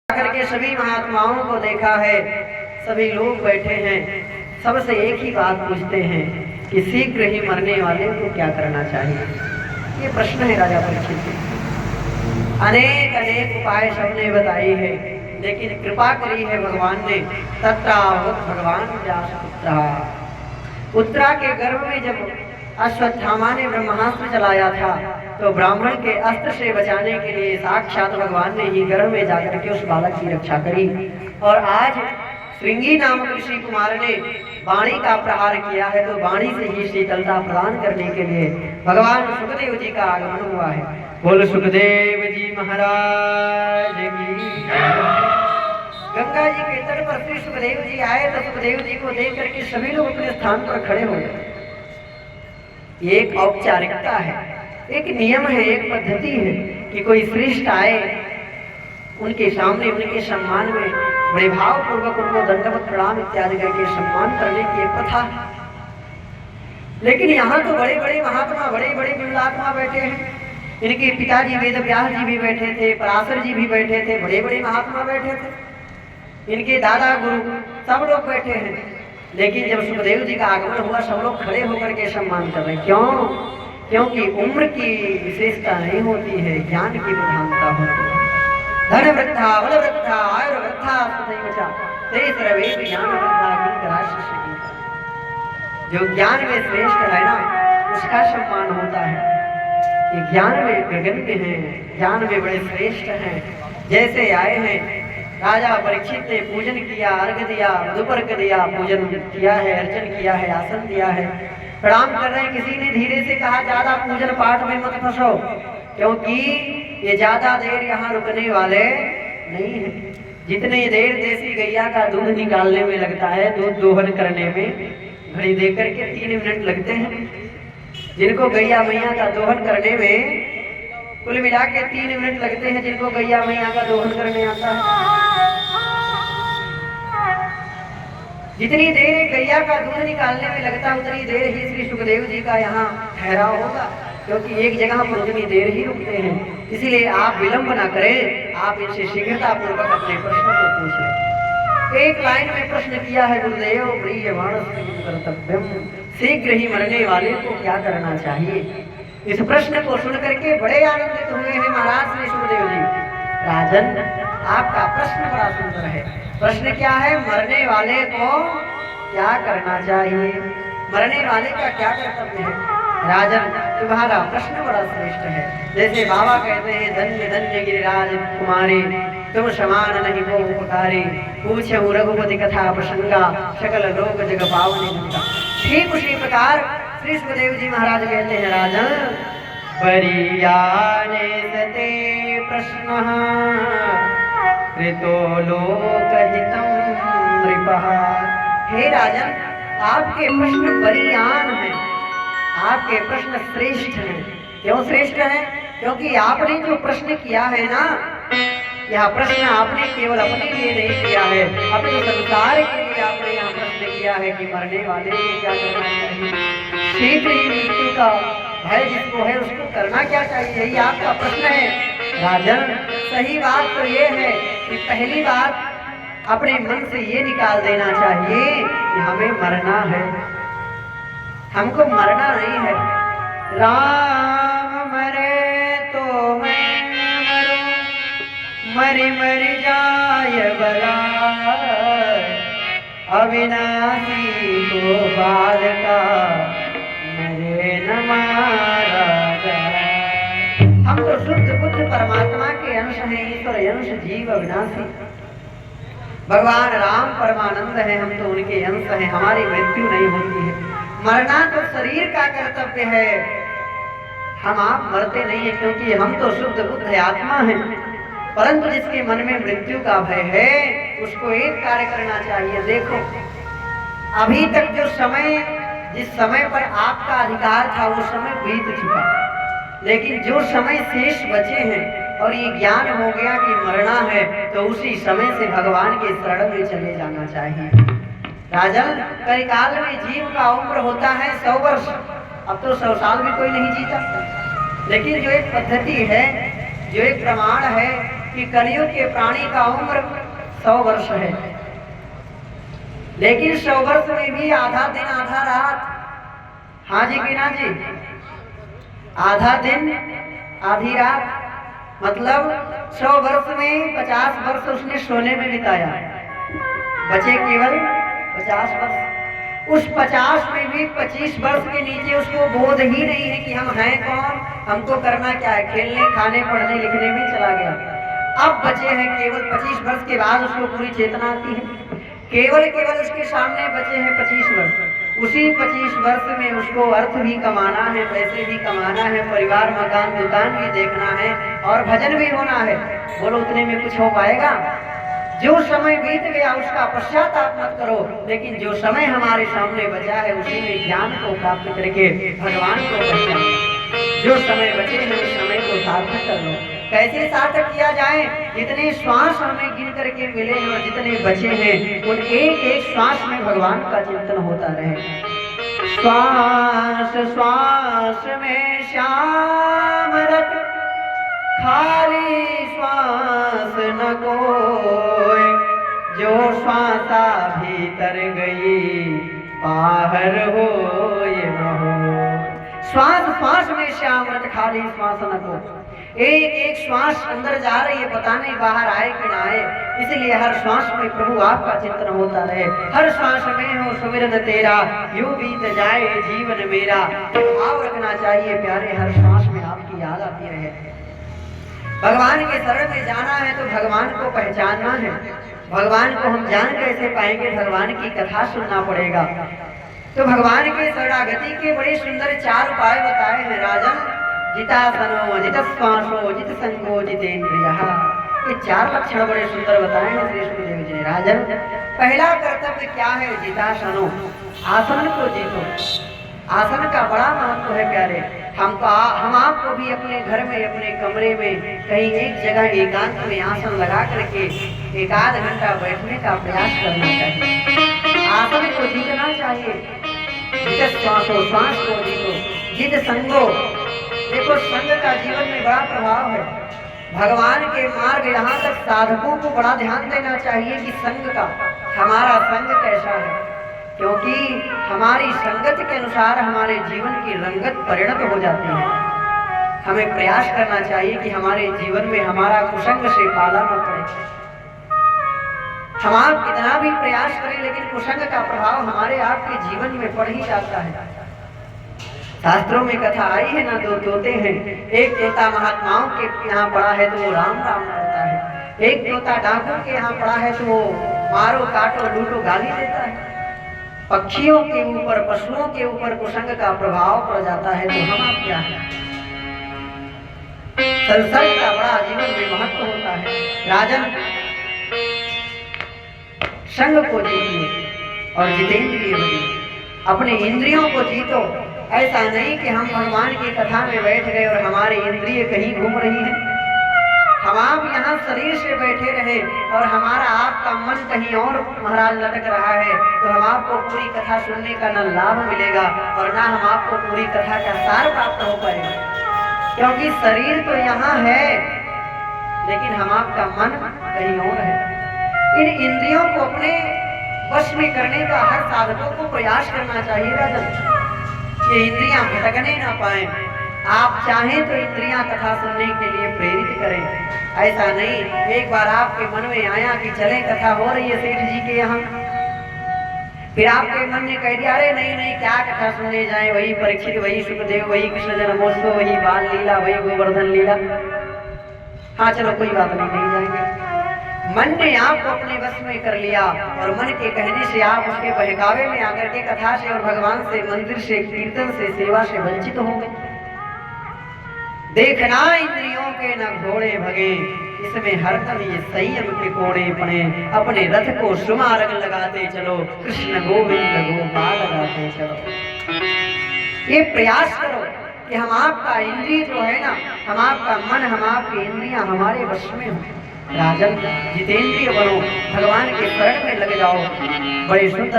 आकर के सभी महात्माओं को देखा है, सभी लोग बैठे हैं, सबसे एक ही बात पूछते हैं कि शीघ्र ही मरने वाले को क्या करना चाहिए। ये प्रश्न है राजा परीक्षित जी। अनेक अनेक उपाय सबने बताई है, लेकिन कृपा करी है भगवान ने। तत्रावत भगवान व्यासपुत्र, उत्तरा के गर्भ में जब अश्वत्थामा ने ब्रह्मास्त्र चलाया था तो ब्राह्मण के अस्त्र से बचाने के लिए साक्षात भगवान ने ही गर्भ में जाकर के उस बालक की रक्षा करी। और आज श्रृंगी नामक ऋषि कुमार ने वाणी का प्रहार किया है, तो वाणी से ही शीतलता प्रदान करने के लिए भगवान सुखदेव जी का आगमन हुआ है। बोल सुखदेव जी महाराज की। गंगा जी के तट पर श्री सुखदेव जी आए तो सुखदेव जी को देख करके सभी लोग अपने स्थान पर खड़े हो गए। एक औपचारिकता है, एक नियम है, एक पद्धति है कि कोई श्रेष्ठ आए उनके सामने उनके सम्मान में बड़े भाव पूर्वक उनको दंडवत प्रणाम इत्यादि करके सम्मान करने की एक प्रथा। लेकिन यहाँ तो बड़े बड़े महात्मा, बड़े बड़े विमलात्मा बैठे हैं। इनके पिताजी वेद व्यास जी भी बैठे थे, पराशर जी भी बैठे थे, बड़े बड़े महात्मा बैठे थे, इनके दादा गुरु सब लोग बैठे हैं। लेकिन जब सुखदेव जी का आगमन हुआ सब लोग खड़े होकर के सम्मान कर रहे। क्यों? क्योंकि उम्र की विशेषता नहीं होती है, ज्ञान की प्रधानता होती है। धन वृद्धा बल वृद्धा आयु वृद्धा ज्ञान वृद्धा। जो ज्ञान में श्रेष्ठ है ना, उसका सम्मान होता है। ये ज्ञान में गगन हैं, ज्ञान में बड़े श्रेष्ठ हैं। जैसे आए हैं, राजा परीक्षित ने पूजन किया, अर्घ दिया, मधुपर्क दिया, पूजन किया है, अर्चन किया है, आसन दिया है, प्रणाम कर रहे हैं। किसी ने धीरे से कहा ज्यादा पूजन पाठ में मत फंसो, क्योंकि ये ज्यादा देर यहाँ रुकने वाले नहीं है। जितनी देर देसी गैया का दूध निकालने में लगता है, दूध दोहन करने में घड़ी देकर के 3 मिनट लगते हैं। जिनको गैया मैया का दोहन करने में कुल मिला के 3 मिनट लगते हैं, जिनको गैया मैया का दोहन करने आता है। जितनी देर गैया का दूध निकालने में लगता है, उतनी देर ही श्री सुखदेव जी का यहाँ ठहराव होगा, क्योंकि एक जगह पर उतनी देर ही रुकते हैं। इसीलिए आप विलंब न करें, आप इनसे शीघ्रता पूर्वक अपने प्रश्न को पूछें। एक लाइन में प्रश्न किया है गुरुदेव, कर्तव्यम, शीघ्र ही मरने वाले को क्या करना चाहिए। इस प्रश्न को सुनकर के बड़े आनंदित हुए हैं महाराज श्री सुखदेव जी। राजन, आपका प्रश्न बड़ा सुंदर है। प्रश्न क्या है? मरने वाले को क्या करना चाहिए, मरने वाले का क्या कर्तव्य है। राजन, तुम्हारा प्रश्न बड़ा श्रेष्ठ है। जैसे बाबा कहते हैं, धन्य धन्य गिरिराज कुमारी, तुम समान नहीं को उपकारी, पूछहु रघुपति कथा प्रसंगा, सकल लोक जग पावनी गंगा। ठीक उसी प्रकार श्री सुखदेव जी महाराज कहते हैं, राजन परियाने सते प्रश्न कृतो लोकहितं नृपः। हे राजन, आपके प्रश्न बलियान हैं, आपके प्रश्न श्रेष्ठ हैं। क्यों श्रेष्ठ हैं? क्योंकि आपने जो प्रश्न किया है ना, यह प्रश्न आपने केवल अपने लिए नहीं किया है, अपने संसार के लिए आपने यह प्रश्न किया है कि मरने वाले को क्या करना चाहिए। शीघ्र ही मृत्यु का भय जिसको है उसको करना क्या चाहिए, यही आपका प्रश्न है। राजन, सही बात तो ये है कि पहली बात अपने मन से ये निकाल देना चाहिए कि हमें मरना है, हमको मरना नहीं है। राम मरे तो मैं मरूं, मरि मरि जाय बलाय, अविनाशी गोपाल का मरे न मारा जाए। हम तो शुद्ध बुद्ध परमात्मा के अंश हैं, ईश्वर अंश, जीव अविनाशी। भगवान राम परमानंद है, हम तो उनके अंश हैं, हमारी मृत्यु नहीं होती है। मरना तो शरीर का कर्तव्य है, हम आप मरते नहीं है, क्योंकि हम तो शुद्ध बुद्ध आत्मा हैं। परंतु जिसके मन में मृत्यु का भय है, उसको एक कार्य करना चाहिए। देखो, अभी तक जो समय, जिस समय पर आपका अधिकार था, वो समय बीत चुका, लेकिन जो समय शेष बचे हैं और ये ज्ञान हो गया कि मरना है, तो उसी समय से भगवान के शरण में चले जाना चाहिए। राजन, कलिकाल में जीव का उम्र होता है 100 वर्ष। अब तो 100 साल भी कोई नहीं जीता, लेकिन जो एक पद्धति है, जो एक प्रमाण है कि कलयुग के प्राणी का उम्र 100 वर्ष है, लेकिन 100 वर्ष में भी आधा दिन आधा रात। हाँ जी कि ना जी? आधा दिन आधी रात, मतलब 100 वर्ष में 50 वर्ष उसने सोने में बिताया, बचे केवल 50 वर्ष। उस 50 में भी 25 वर्ष के नीचे उसको बोध ही नहीं है कि हम हैं कौन, हमको करना क्या है। खेलने खाने पढ़ने लिखने में चला गया। अब बचे हैं केवल 25 वर्ष के बाद उसको पूरी चेतना आती है। केवल उसके सामने बचे हैं 25 वर्ष। उसी 25 वर्ष में उसको अर्थ भी कमाना है, पैसे भी कमाना है, परिवार मकान दुकान भी देखना है और भजन भी होना है। बोलो उतने में कुछ हो पाएगा? जो समय बीत गया उसका पश्चाताप मत करो, लेकिन जो समय हमारे सामने बचा है उसी में ज्ञान को प्राप्त करके भगवान को पहचानो। जो समय बचे हैं उस समय को सार्थक कर लो। कैसे सार्थक किया जाए? जितने श्वास हमें गिन करके मिले हैं और जितने बचे हैं उन एक एक श्वास में भगवान का चिंतन होता रहे। श्वास श्वास में श्याम रट, खाली श्वास न कोई, जो श्वासा भीतर गई बाहर हो ये न हो। श्वास श्वास में श्याम रट, खाली श्वास न कोई। एक एक श्वास अंदर जा रही है, पता नहीं बाहर आए कि ना आए। इसलिए हर श्वास में प्रभु आपका चिंतन होता रहे। हर श्वास में हो सुमिरन तेरा, यूं बीत जाए जीवन मेरा। भाव रखना चाहिए प्यारे, हर श्वास में आपकी याद आती रहे। भगवान के शरण में जाना है तो भगवान को पहचानना है। भगवान को हम जान कैसे पाएंगे? भगवान की कथा सुनना पड़ेगा। तो भगवान के शरणागति के बड़े सुंदर 4 उपाय बताए हैं। राजन, जितासनो, जितश्वासो, जितसंगो, जितेन्द्रियः। ये 4 लक्षण बड़े सुंदर बताए हैं श्री सुखदेव जी ने। राजन, पहला कर्तव्य क्या है? जितासनो, आसन को जीतो। आसन का बड़ा महत्व है प्यारे। हम आपको भी अपने घर में, अपने कमरे में कहीं एक जगह एकांत में आसन लगा करके 1-आध घंटा बैठने का प्रयास करना चाहिए। आसन को जीतना चाहिए। जित श्वासो, श्वास को जीतो। जित संगो, देखो संग का जीवन में बड़ा प्रभाव है। भगवान के मार्ग, यहाँ तक साधकों को बड़ा ध्यान देना चाहिए कि संग का, हमारा संग कैसा है, क्योंकि हमारी संगत के अनुसार हमारे जीवन की रंगत परिणत हो जाती है। हमें प्रयास करना चाहिए कि हमारे जीवन में हमारा कुसंग से पाला न पड़े। हम आप कितना भी प्रयास करें लेकिन कुसंग का प्रभाव हमारे आपके जीवन में पड़ ही जाता है। शास्त्रों में कथा आई है ना, 2 तोते हैं। एक तोता महात्माओं के यहाँ पड़ा है तो वो राम राम करता है। एक तोता डाकू के यहाँ पड़ा है तो वो मारो काटो लूटो गाली देता है। पक्षियों के ऊपर, पशुओं के ऊपर कुसंग का प्रभाव पड़ जाता है तो हम आप क्या है? संसर्ग का बड़ा जीवन में महत्व होता है। राजन, संग को जीतिए और जितेंद्रिय बनिए। अपने इंद्रियों को जीतो। ऐसा नहीं कि हम भगवान की कथा में बैठ गए और हमारी इंद्रिय कहीं घूम रही है। हम आप यहाँ शरीर से बैठे रहे और हमारा आपका मन कहीं और महाराज लटक रहा है तो हम आपको पूरी कथा सुनने का न लाभ मिलेगा और ना हम आपको पूरी कथा का सार प्राप्त हो पाएगा। क्योंकि शरीर तो यहाँ है लेकिन हम आपका मन कहीं और है। इन इंद्रियों को अपने वश में करने का हर साधकों को प्रयास करना चाहिए। राजन, ये इंद्रियां भटकने ना पाए। आप चाहें तो इंद्रियां कथा सुनने के लिए प्रेरित करें। ऐसा नहीं, एक बार आपके मन में आया कि चले कथा हो रही है सेठ जी के यहाँ, फिर आपके मन ने कह दिया अरे नहीं क्या कथा सुनने जाएं, वही परीक्षित, वही सुखदेव, वही कृष्ण जन्मोत्सव, वही बाल लीला, वही गोवर्धन लीला। हाँ चलो कोई बात नहीं जाएंगे। मन ने आपको अपने वश में कर लिया और मन के कहने से आप उसके बहकावे में आकर के कथा से और भगवान से, मंदिर से, कीर्तन से, सेवा से वंचित हो गए। देखना इंद्रियों के न घोड़े भगे, इसमें हर दम ये संयम के कोड़े पड़े। अपने रथ को सुमार्ग लगाते चलो, कृष्ण गोविंद गोपाल लगाते चलो। ये प्रयास करो कि हम आपका इंद्रिय जो है ना, हम आपका मन, हम आपकी इंद्रियां हमारे वश में हो। राजन, जितेंद्रिय बनो, भगवान के शरण में लग जाओ। बड़े सुंदर